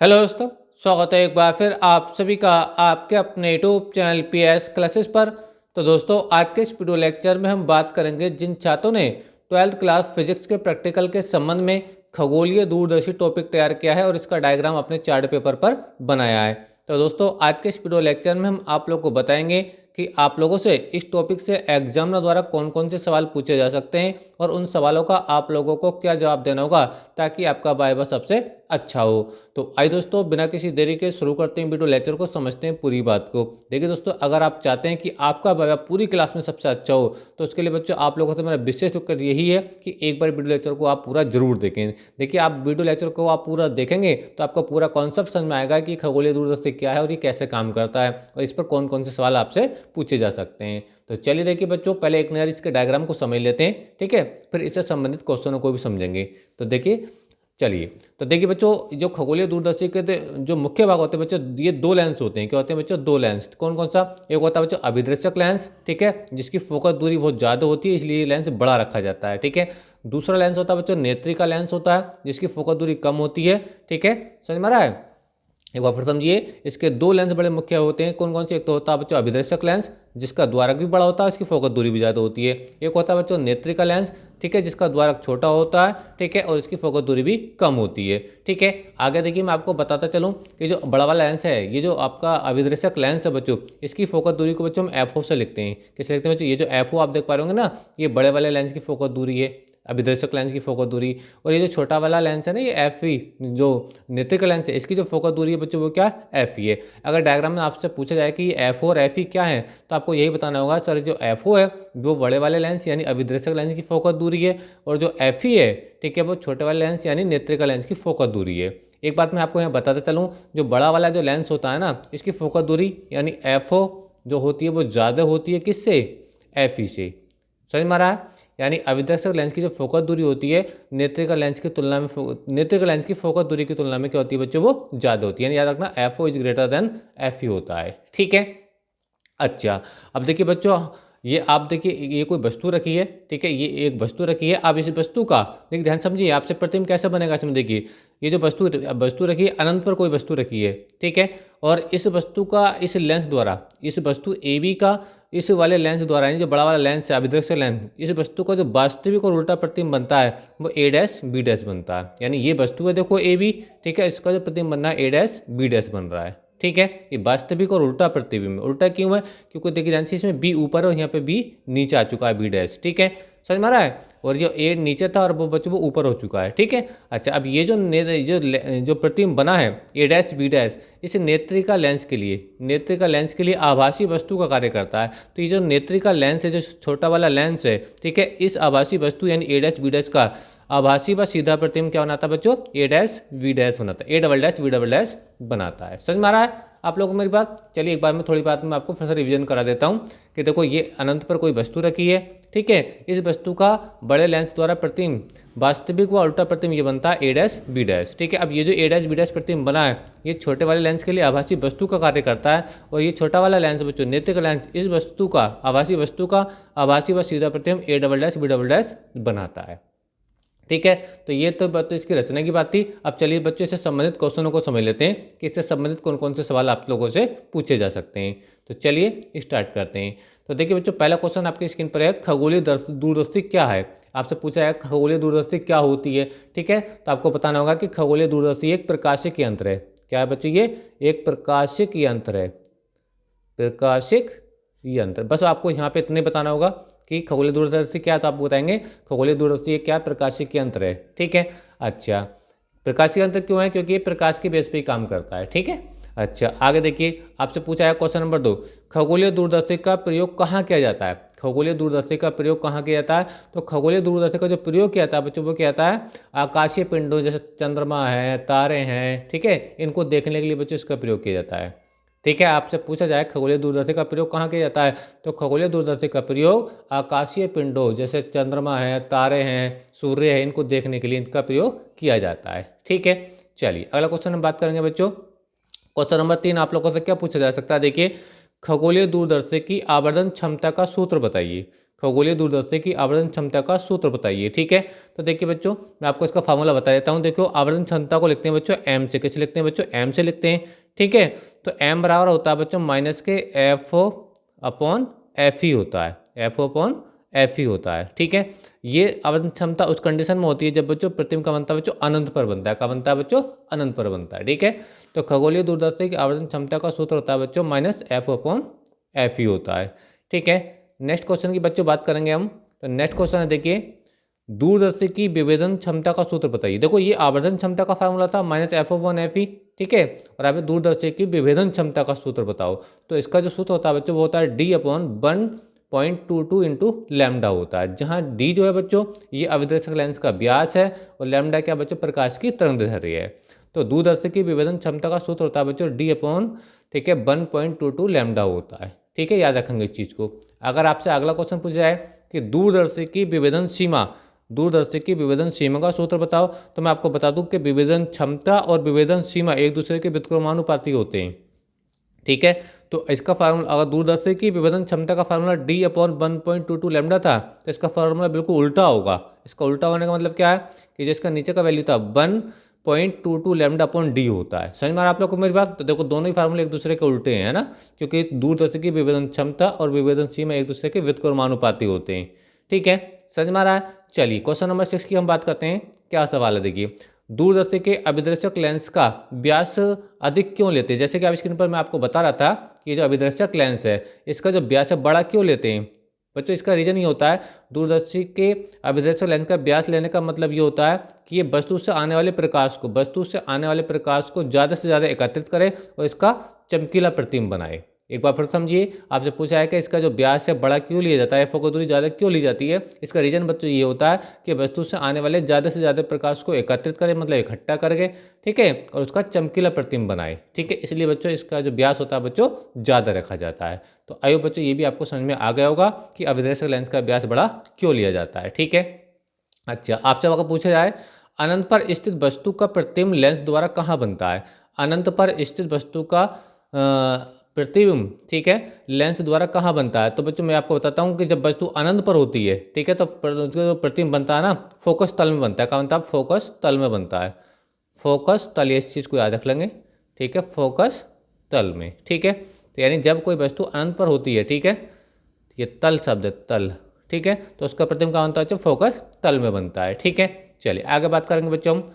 Hello दोस्तों, स्वागत है एक बार फिर आप सभी का आपके अपने यूट्यूब चैनल पीएस क्लासेस पर। तो दोस्तों, आज के इस वीडियो लेक्चर में हम बात करेंगे जिन छात्रों ने 12th क्लास फिजिक्स के प्रैक्टिकल के संबंध में खगोलीय दूरदर्शी टॉपिक तैयार किया है और इसका डायग्राम अपने चार्ट पेपर पर बनाया है। तो दोस्तों, आज के इस वीडियो लेक्चर में हम आप लोग को बताएंगे कि आप लोगों से इस टॉपिक से एग्जामिनर द्वारा कौन कौन से सवाल पूछे जा सकते हैं और उन सवालों का आप लोगों को क्या जवाब देना होगा ताकि आपका वाइवा सबसे अच्छा हो। तो आइए दोस्तों, बिना किसी देरी के शुरू करते हैं वीडियो लेक्चर को, समझते हैं पूरी बात को। देखिए दोस्तों, अगर आप चाहते हैं कि आपका वाइवा पूरी क्लास में सबसे अच्छा हो तो उसके लिए बच्चों आप लोगों से मेरा विशेष रिक्वेस्ट यही है कि एक बार वीडियो लेक्चर को आप पूरा जरूर देखें। देखिए, आप वीडियो लेक्चर को आप पूरा देखेंगे तो आपको पूरा कॉन्सेप्ट समझ में आएगा कि खगोलीय दूरदर्शी क्या है और ये कैसे काम करता है और इस पर कौन कौन से सवाल आपसे पूछे जा सकते हैं। तो चलिए देखिए बच्चों, पहले एक नज़र इसके डायग्राम को समझ लेते हैं, ठीक है, फिर इससे संबंधित क्वेश्चनों को भी समझेंगे। तो देखिए, चलिए, तो देखिए बच्चों, जो खगोलीय दूरदर्शी के जो मुख्य भाग होते हैं बच्चों, ये दो लेंस होते हैं। क्या होते हैं बच्चों? दो लेंस। कौन कौन सा? एक होता है बच्चों अभिदर्शक लेंस, ठीक है, जिसकी फोकस दूरी बहुत ज़्यादा होती है इसलिए ये लेंस बड़ा रखा जाता है, ठीक है। दूसरा लेंस होता है बच्चों नेत्रिका लेंस होता है, जिसकी फोकस दूरी कम होती है, ठीक है। समझ में आ रहा है? एक बार फिर समझिए, इसके दो लेंस बड़े मुख्य होते हैं। कौन कौन से? एक तो होता है बच्चों अभिदर्शक लेंस, जिसका द्वारक भी बड़ा होता है, इसकी फोकस दूरी भी ज़्यादा होती है। एक होता है बच्चों नेत्रिका लेंस, ठीक है, जिसका द्वारक छोटा होता है, ठीक है, और इसकी फोकस दूरी भी कम होती है, ठीक है। आगे देखिए, मैं आपको बताता चलूँ कि जो बड़ा वाला लेंस है, ये जो आपका अभिदर्शक लेंस है बच्चों, इसकी फोकस दूरी को बच्चों हम एफओ से लिखते हैं। कैसे लिखते हैं बच्चों? ये जो एफओ आप देख पा रहे होंगे ना, ये बड़े वाले लेंस की फोकस दूरी है, अभिदर्शक लेंस की फोकस दूरी। और ये जो छोटा वाला लेंस है ना, ये एफ ई, जो नेत्रिका लेंस है, इसकी जो फोकस दूरी है बच्चों वो क्या? एफ ई है। अगर डायग्राम में आपसे पूछा जाए कि एफ ओ और एफ ई क्या है तो आपको यही बताना होगा, सर जो एफ ओ है वो बड़े वाले लेंस यानी अभिदर्शक लेंस की फोकस दूरी है, और जो एफ ई है, ठीक है, वो छोटे वाले लेंस यानी नेत्रिका लेंस की फोकस दूरी है। एक बात मैं आपको यहाँ बताते चलूँ, जो बड़ा वाला जो लेंस होता है ना, इसकी फोकस दूरी यानी एफ ओ जो होती है वो ज़्यादा होती है किससे? एफ ई से। समझ में आ रहा है? यानी अभिदर्शक लेंस की जो फोकस दूरी होती है नेत्रिका लेंस की तुलना में, नेत्रिका लेंस की फोकस दूरी की तुलना में क्या होती है बच्चों? वो ज़्यादा होती है। यानी याद रखना, F O is greater than F E होता है, ठीक है। अच्छा, अब देखिए बच्चों, ये आप देखिए, ये कोई वस्तु रखी है, ठीक है, ये एक वस्तु रखी है। आप इस वस्तु का देखिए ध्यान समझिए, आपसे प्रतिबिंब कैसे बनेगा इसमें देखिए। ये जो वस्तु रखी है, अनंत पर कोई वस्तु रखी है, ठीक है, और इस वस्तु का इस लेंस द्वारा, इस वस्तु ए बी का इस वाले लेंस द्वारा, यानी जो बड़ा वाला लेंस है अभिदर्शक लेंस, इस वस्तु का जो वास्तविक और उल्टा प्रतिबिंब बनता है वो ए डैश बी डैश बनता है। यानी ये वस्तु है देखो ए बी, ठीक है, इसका जो प्रतिबिंब बनना है ए डैश बी डैश बन रहा है, ठीक है। ये वास्तविक और उल्टा प्रतिबिंब। उल्टा क्यों है? क्योंकि देखिए ध्यान से, इसमें बी ऊपर है और यहाँ पे बी नीचे आ चुका है, बी डैश, ठीक है, समझ में आ रहा है। और जो ए नीचे था और वो बच्चों वो ऊपर हो चुका है, ठीक है। अच्छा, अब ये जो प्रतिबिंब बना है ए डैश बी डैश, इस नेत्रिका लेंस के लिए, नेत्रिका लेंस के लिए आभासी वस्तु का कार्य करता है। तो ये जो नेत्रिका लेंस है, जो छोटा वाला लेंस है, ठीक है, इस आभासी वस्तु यानी ए डैश बी डैश का आभासी व सीधा प्रतिबिंब क्या बनाता है बच्चों? ए डैश बी डैश बनाता है, A double dash B double dash बनाता है। समझ में आ रहा है आप लोगों को मेरी बात? चलिए एक बार में थोड़ी बात मैं आपको फिर से रिवीजन करा देता हूँ कि देखो, ये अनंत पर कोई वस्तु रखी है, ठीक है, इस वस्तु का बड़े लेंस द्वारा प्रतिबिंब, वास्तविक व उल्टा प्रतिबिंब ये बनता है ए डैश बी डैश, ठीक है। अब ये जो ए डैश बी डैश प्रतिबिंब बना है, ये छोटे वाले लेंस के लिए आभासी वस्तु का कार्य करता है, और ये छोटा वाला लेंस बच्चों नेत्रिका लेंस, इस वस्तु का आभासी आभासी व सीधा प्रतिबिंब A double dash B double dash बनाता है, ठीक है। तो ये तो बात, तो इसकी रचना की बात थी। अब चलिए बच्चों, इससे संबंधित क्वेश्चनों को समझ लेते हैं कि इससे संबंधित कौन कौन से सवाल आप लोगों से पूछे जा सकते हैं। तो चलिए स्टार्ट करते हैं। तो देखिए बच्चों, पहला क्वेश्चन आपकी स्क्रीन पर है, खगोलीय दूरदर्शी क्या है? आपसे पूछा है खगोलीय दूरदर्शी क्या होती है, ठीक है। तो आपको बताना होगा कि खगोलीय दूरदर्शी एक प्रकाशिक यंत्र है। क्या है बच्चों? ये एक प्रकाशिक यंत्र है, प्रकाशिक यंत्र। बस आपको यहाँ पे इतने बताना होगा कि खगोलीय दूरदर्शी क्या है, तो आप बताएंगे खगोलीय दूरदर्शी ये क्या? प्रकाशिक यंत्र है, ठीक है। अच्छा, प्रकाशिक यंत्र क्यों है? क्योंकि ये प्रकाश के बेस पे ही काम करता है, ठीक है। अच्छा, आगे देखिए, आपसे पूछा है क्वेश्चन नंबर 2, खगोलीय दूरदर्शी का प्रयोग कहाँ किया जाता है? खगोलीय दूरदर्शी का प्रयोग कहाँ किया जाता है? तो खगोलीय दूरदर्शी का जो प्रयोग किया जाता है बच्चों, वो क्या जाता है? आकाशीय पिंडों जैसे चंद्रमा है, तारे हैं, ठीक है, इनको देखने के लिए बच्चों इसका प्रयोग किया जाता है, ठीक है। आपसे पूछा जाए खगोलीय दूरदर्शी का प्रयोग कहाँ किया जाता है, तो खगोलीय दूरदर्शी का प्रयोग आकाशीय पिंडों जैसे चंद्रमा है, तारे हैं, सूर्य है, इनको देखने के लिए इनका प्रयोग किया जाता है, ठीक है। चलिए अगला क्वेश्चन हम बात करेंगे बच्चों। क्वेश्चन नंबर 3 आप लोगों से क्या पूछा जा सकता है? देखिए, खगोलीय दूरदर्शी की आवर्धन क्षमता का सूत्र बताइए। खगोलीय दूरदर्शी की आवर्धन क्षमता का सूत्र बताइए। ठीक है, तो देखिए बच्चों, मैं आपको इसका फार्मूला बता देता हूँ। देखो, आवर्धन क्षमता को लिखते हैं बच्चों एम से। कैसे लिखते हैं बच्चों? एम से लिखते हैं। ठीक है, तो एम बराबर होता है बच्चों माइनस के एफ अपॉन एफ ही होता है, एफ अपॉन एफ ही होता है। ठीक है, ये आवर्धन क्षमता उस कंडीशन में होती है जब बच्चों प्रतिबिंब का बनता है बच्चों अनंत पर बनता है। का बनता है बच्चों? अनंत पर बनता है। ठीक है, तो खगोलीय दूरदर्शी की आवर्धन क्षमता का सूत्र होता है बच्चों माइनस एफ अपॉन एफ ही होता है। ठीक है, नेक्स्ट क्वेश्चन की बच्चों बात करेंगे हम। तो नेक्स्ट क्वेश्चन है, देखिए, दूरदर्शी की विभेदन क्षमता का सूत्र बताइए। देखो, ये आवर्धन क्षमता का फार्मूला था माइनस एफ अपॉन एफ ही। ठीक है, और आप दूरदर्शी की विभेदन क्षमता का सूत्र बताओ। तो इसका जो सूत्र होता है बच्चों वो होता है डी अपॉन 1.22 इंटू लैम्डा होता है, जहाँ डी जो है बच्चों ये अविद्रक्षक लेंस का व्यास है और लैम्डा क्या बच्चों? प्रकाश की तरंगदैर्घ्य है। तो दूरदर्शी की विभेदन क्षमता का सूत्र होता है बच्चों डी अपॉन, ठीक है, 1.22 लैम्डा होता है। ठीक है, याद रखेंगे इस चीज़ को। अगर आपसे अगला क्वेश्चन पूछा जाए कि दूरदर्शी की विभेदन सीमा, दूरदर्शी की विभेदन सीमा का सूत्र बताओ, तो मैं आपको बता दूं कि विभेदन क्षमता और विभेदन सीमा एक दूसरे के व्युत्क्रमानुपाती होते हैं। ठीक है, तो इसका फार्मूला, अगर दूरदर्शी की विभेदन क्षमता का फार्मूला डी अपॉन 1.22 लैम्डा था, तो इसका फार्मूला बिल्कुल उल्टा होगा। इसका उल्टा होने का मतलब क्या है कि जिसका नीचे का वैल्यू था 1.22 लैम्डा अपॉन डी होता है। समझ में आ रहा है आप लोग को मेरी बात? तो देखो, दोनों ही फार्मूले एक दूसरे के उल्टे हैं, है ना, क्योंकि दूरदर्शी की विभेदन क्षमता और विभेदन सीमा एक दूसरे के व्युत्क्रमानुपाती होते हैं। ठीक है, समझ में आ रहा है? चलिए, क्वेश्चन नंबर 6 की हम बात करते हैं। क्या सवाल है, देखिए, दूरदर्शी के अभिदर्शक लेंस का व्यास अधिक क्यों लेते हैं? जैसे कि आप स्क्रीन पर मैं आपको बता रहा था कि जो अभिदर्शक लेंस है इसका जो व्यास है बड़ा क्यों लेते हैं बच्चों? इसका रीजन ये होता है, दूरदर्शी के अभिदर्शक लेंस का व्यास लेने का मतलब ये होता है कि ये वस्तु से आने वाले प्रकाश को ज़्यादा से ज़्यादा एकत्रित करे और इसका चमकीला प्रतिबिंब बनाए। एक बार फिर समझिए, आपसे पूछा है कि इसका जो व्यास है बड़ा क्यों लिया जाता है, फोकस दूरी ज़्यादा क्यों ली जाती है? इसका रीजन बच्चों ये होता है कि वस्तु से आने वाले ज़्यादा से ज़्यादा प्रकाश को एकत्रित करे, मतलब इकट्ठा करके, ठीक है, और उसका चमकीला प्रतिबिंब बनाए। ठीक है, इसलिए बच्चों इसका जो व्यास होता है बच्चों ज़्यादा रखा जाता है। तो आइए बच्चों, ये भी आपको समझ में आ गया होगा कि अभिदर्शक लेंस का व्यास बड़ा क्यों लिया जाता है। ठीक है, अच्छा, आपसे अगर पूछा जाए अनंत पर स्थित वस्तु का प्रतिबिंब लेंस द्वारा कहाँ बनता है? अनंत पर स्थित वस्तु का प्रतिबिंब, ठीक है, लेंस द्वारा कहाँ बनता है? तो बच्चों मैं आपको बताता हूँ कि जब वस्तु अनंत पर होती है, ठीक है, तो उसका जो प्रतिबिंब बनता है ना, फोकस तल में बनता है। कहाँ बनता है? फोकस तल में बनता है। फोकस तल, इस चीज़ को याद रख लेंगे। ठीक है, फोकस तल में। ठीक है, तो यानी जब कोई वस्तु अनंत पर होती है, ठीक है, ये तल शब्द है, तल, ठीक है, तो उसका प्रतिबिंब कहाँ बनता है? फोकस तल में बनता है। ठीक है, चलिए आगे बात करेंगे बच्चों हम।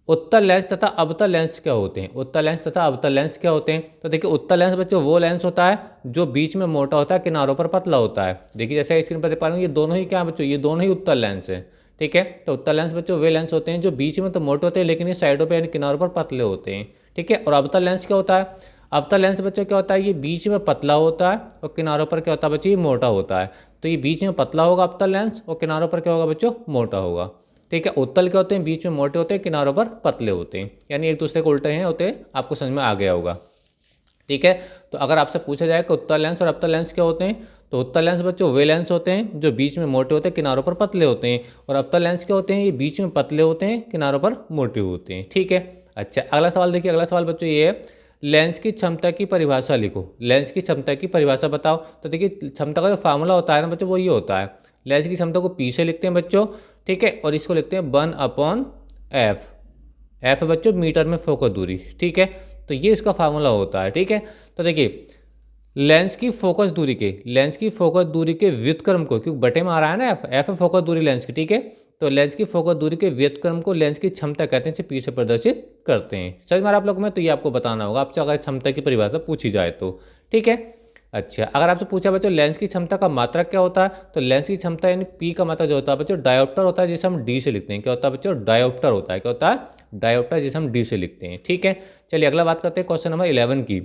उत्तल लेंस तथा अवतल लेंस क्या होते हैं? उत्तल लेंस तथा अवतल लेंस क्या होते हैं? तो देखिए, उत्तल लेंस बच्चों वो लेंस होता है जो बीच में मोटा होता है, किनारों पर पतला होता है। देखिए, जैसे स्क्रीन पर देख पा रहे हैं, ये दोनों ही क्या बच्चों? ये दोनों ही उत्तल लेंस हैं। ठीक है, तो उत्तल लेंस बच्चों वे लेंस होते हैं जो बीच में तो मोटे होते हैं लेकिन ये साइडों पर यानी किनारों पर पतले होते हैं। ठीक है, और अवतल लेंस क्या होता है? अवतल लेंस बच्चों क्या होता है? ये बीच में पतला होता है और किनारों पर क्या होता है बच्चों? ये मोटा होता है। तो ये बीच में पतला होगा अवतल लेंस और किनारों पर क्या होगा बच्चों? मोटा होगा। ठीक है, उत्तल क्या होते हैं? बीच में मोटे होते हैं, किनारों पर पतले होते हैं, यानी एक दूसरे को उल्टे हैं होते हैं। आपको समझ में आ गया होगा। ठीक है, तो अगर आपसे पूछा जाए कि उत्तल लेंस और अवतल लेंस क्या होते हैं, तो उत्तल लेंस बच्चों वे लेंस होते हैं जो बीच में मोटे होते हैं, किनारों पर पतले होते हैं, और अवतल लेंस क्या होते हैं? ये बीच में पतले होते हैं, किनारों पर मोटे होते हैं। ठीक है, अच्छा, अगला सवाल देखिए। अगला सवाल बच्चों ये है, लेंस की क्षमता की परिभाषा लिखो। लेंस की क्षमता की परिभाषा बताओ। तो देखिए, क्षमता का जो फार्मूला होता है ना बच्चों, वो ये होता है, लेंस की क्षमता को पी से लिखते हैं बच्चों, ठीक है, और इसको लिखते हैं 1/f। एफ बच्चों मीटर में फोकस दूरी। ठीक है, तो ये इसका फार्मूला होता है। ठीक है, तो देखिए, लेंस की फोकस दूरी के व्युत्क्रम को, क्योंकि बटे में आ रहा है ना एफ फोकस दूरी लेंस की, ठीक है, तो लेंस की फोकस दूरी के व्युत्क्रम को लेंस की क्षमता कहते हैं, पी से प्रदर्शित करते हैं। समझ में आ रहा है आप लोगों में? तो ये आपको बताना होगा आपसे अगर क्षमता की परिभाषा पूछी जाए तो। ठीक है, अच्छा, अगर आपसे पूछा बच्चों लेंस की क्षमता का मात्रक क्या होता है, तो लेंस की क्षमता यानी पी का मात्रक जो होता है बच्चों डायोप्टर होता है, जिसे हम डी से लिखते हैं। क्या होता है बच्चों? डायोप्टर होता है। क्या होता है? डायोप्टर, जिसे हम डी से लिखते हैं। ठीक है, चलिए अगला बात करते हैं क्वेश्चन नंबर 11 की।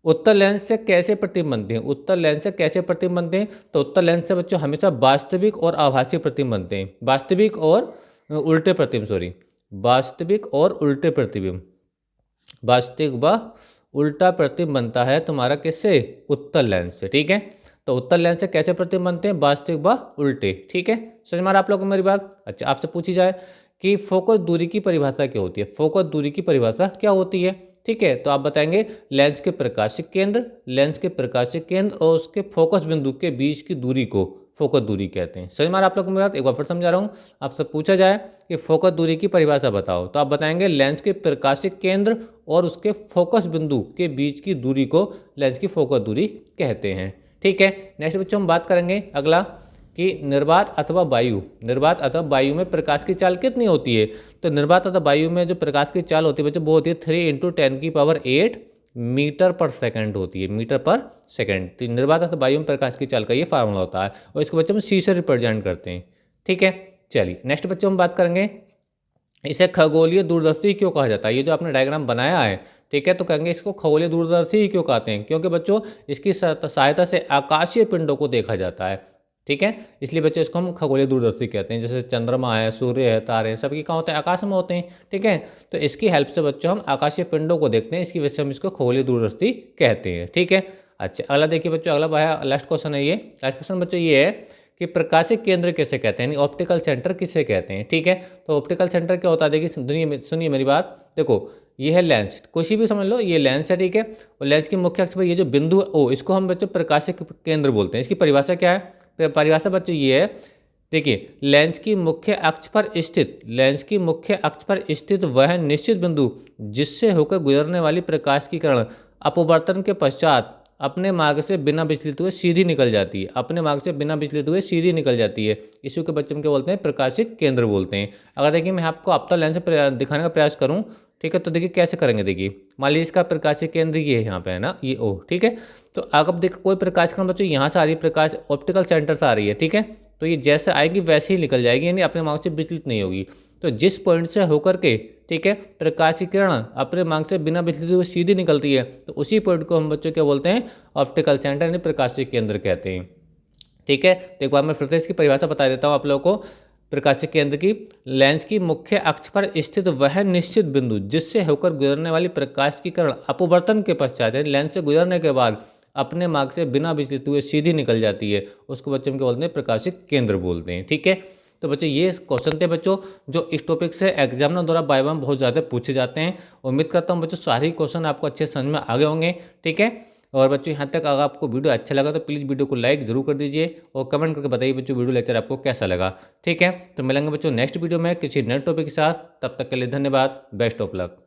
उत्तल लेंस से कैसे प्रतिबिंब बनते हैं? उत्तल लेंस से कैसे प्रतिबिंब बनते हैं? तो उत्तल लेंस से बच्चों हमेशा वास्तविक और आभासी प्रतिबिंब बनते हैं। वास्तविक और उल्टे प्रतिबिंब, वास्तविक और उल्टे प्रतिबिंब, वास्तविक व उल्टा प्रतिबिंब बनता है तुम्हारा किससे? उत्तल लेंस से। ठीक है, तो उत्तल लेंस से कैसे प्रतिबिंब बनते हैं? वास्तविक व उल्टे। ठीक है, समझ में आ रहा आप लोगों को मेरी बात? अच्छा, आपसे पूछी जाए कि फोकस दूरी की परिभाषा क्या होती है? फोकस दूरी की परिभाषा क्या होती है? ठीक है, तो आप बताएंगे लेंस के प्रकाशिक केंद्र और उसके फोकस बिंदु के बीच की दूरी को फोकस दूरी कहते हैं। समझ में आ रहा है आप लोगों को मेरी बात? एक बार फिर समझा रहा हूँ। आपसे पूछा जाए कि फोकस दूरी की परिभाषा बताओ, तो आप बताएंगे लेंस के प्रकाशिक केंद्र और उसके फोकस बिंदु के बीच की दूरी को लेंस की फोकस दूरी कहते हैं। ठीक है, नेक्स्ट बच्चों हम बात करेंगे अगला कि निर्वात अथवा वायु में प्रकाश की चाल कितनी होती है। तो निर्वात अथवा वायु में जो प्रकाश की चाल होती है बच्चों वो होती है 3 × 10⁸ मीटर पर सेकंड होती है, मीटर पर सेकंड। तो निर्वात अथवा वायु में प्रकाश की चाल का ये फार्मूला होता है और इसको बच्चों हम सी से रिप्रेजेंट करते हैं। ठीक है, चलिए नेक्स्ट बच्चों हम बात करेंगे इसे खगोलीय दूरदर्शी क्यों कहा जाता है। ये जो आपने डायग्राम बनाया है, ठीक है, तो कहेंगे इसको खगोलीय दूरदर्शी ही क्यों कहते हैं, क्योंकि बच्चों इसकी सहायता से आकाशीय पिंडों को देखा जाता है। ठीक है, इसलिए बच्चों इसको हम खगोलीय दूरदर्शी कहते हैं। जैसे चंद्रमा है, सूर्य है, तारे हैं, सबकी कहाँ होते हैं, आकाश में होते हैं। ठीक है, तो इसकी हेल्प से बच्चों हम आकाशीय पिंडों को देखते हैं, इसकी वजह से हम इसको खगोलीय दूरदर्शी कहते हैं। ठीक है, अच्छा अगला देखिए बच्चों, अगला लास्ट क्वेश्चन है ये। लास्ट क्वेश्चन बच्चों ये है कि प्रकाशिक केंद्र किसे कहते हैं, यानी ऑप्टिकल सेंटर किसे कहते हैं। ठीक है, तो ऑप्टिकल सेंटर क्या होता है, देखिए सुनिए मेरी बात। देखो ये है लेंस, कुछ भी समझ लो, ये लेंस है। ठीक है, और लेंस की मुख्य अक्ष पर ये जो बिंदु है ओ, इसको हम बच्चों प्रकाशिक केंद्र बोलते हैं। इसकी परिभाषा क्या है, परिभाषा बच्चों ये है, देखिए लेंस की मुख्य अक्ष पर स्थित वह निश्चित बिंदु जिससे होकर गुजरने वाली प्रकाश की किरण अपवर्तन के पश्चात अपने मार्ग से बिना विचलित हुए सीधी निकल जाती है। इसी को बच्चों क्या बोलते हैं, प्रकाशिक केंद्र बोलते हैं। अगर देखिए मैं आपको आपका लेंस दिखाने का प्रयास करूं, ठीक है, तो देखिए कैसे करेंगे। देखिए मान लीजिए इसका प्रकाशिक केंद्र ये है, यहाँ पे है ना, ये ओ। ठीक है, तो अगर देखो कोई प्रकाश किरण बच्चों यहाँ से आ रही है, प्रकाश ऑप्टिकल सेंटर से आ रही है। ठीक है, तो ये जैसे आएगी वैसे ही निकल जाएगी, यानी अपने मार्ग से विचलित नहीं होगी। तो जिस पॉइंट से होकर के, ठीक है, प्रकाश की किरण अपने मार्ग से बिना विचलित हुए सीधी निकलती है, तो उसी पॉइंट को हम बच्चों क्या बोलते हैं, ऑप्टिकल सेंटर यानी प्रकाशिक केंद्र कहते हैं। ठीक है, तो एक बार मैं फिर से इसकी परिभाषा बता देता हूँ आप लोगों को। प्रकाशिक केंद्र की, लेंस की मुख्य अक्ष पर स्थित वह निश्चित बिंदु जिससे होकर गुजरने वाली प्रकाश की किरण अपवर्तन के पश्चात, यानी लेंस से गुजरने के बाद अपने मार्ग से बिना विचलित हुए सीधी निकल जाती है, उसको बच्चों क्या बोलते हैं, प्रकाशिक केंद्र बोलते हैं। ठीक है, तो बच्चों ये क्वेश्चन थे बच्चों जो इस टॉपिक से एग्जामिनर द्वारा वाइवा में बहुत ज़्यादा पूछे जाते हैं। उम्मीद करता हूँ बच्चों सारे क्वेश्चन आपको अच्छे समझ में आ गए होंगे। ठीक है, और बच्चों यहाँ तक अगर आपको वीडियो अच्छा लगा तो प्लीज़ वीडियो को लाइक जरूर कर दीजिए और कमेंट करके बताइए बच्चों वीडियो लेक्चर आपको कैसा लगा। ठीक है, तो मिलेंगे बच्चों नेक्स्ट वीडियो में किसी नए टॉपिक के साथ। तब तक के लिए धन्यवाद, बेस्ट ऑफ लक।